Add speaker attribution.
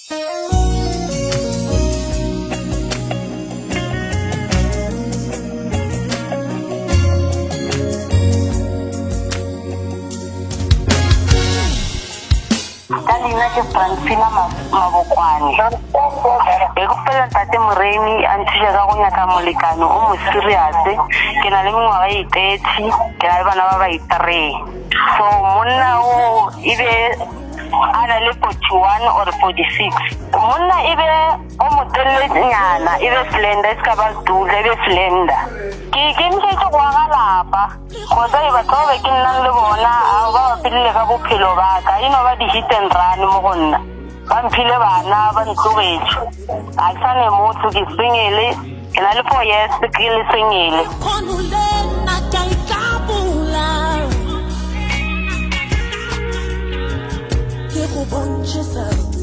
Speaker 1: Nna ke Francina Mabokwane e go pela ntate Moremi a nthuša ka go nyaka molekano o mo serious. Ke na le mengwaga e 30, ke na le bana ba ba 3. So monna o ebe a na le 41 or 46. Monna ebe o motelelenyana ebe slender, e se ka ba dula ebe slender. Ke ntšhetše go aga lapa kgotsa e batho ba be ke nnang le bona ba ba pilile ka bophelo ba ka eno ba di-hit and run mo go nna ba mphile bana ba ntlogetše a ke sane motho ke sengele ke na le 4 years ke le sengele
Speaker 2: ke go bontshe sa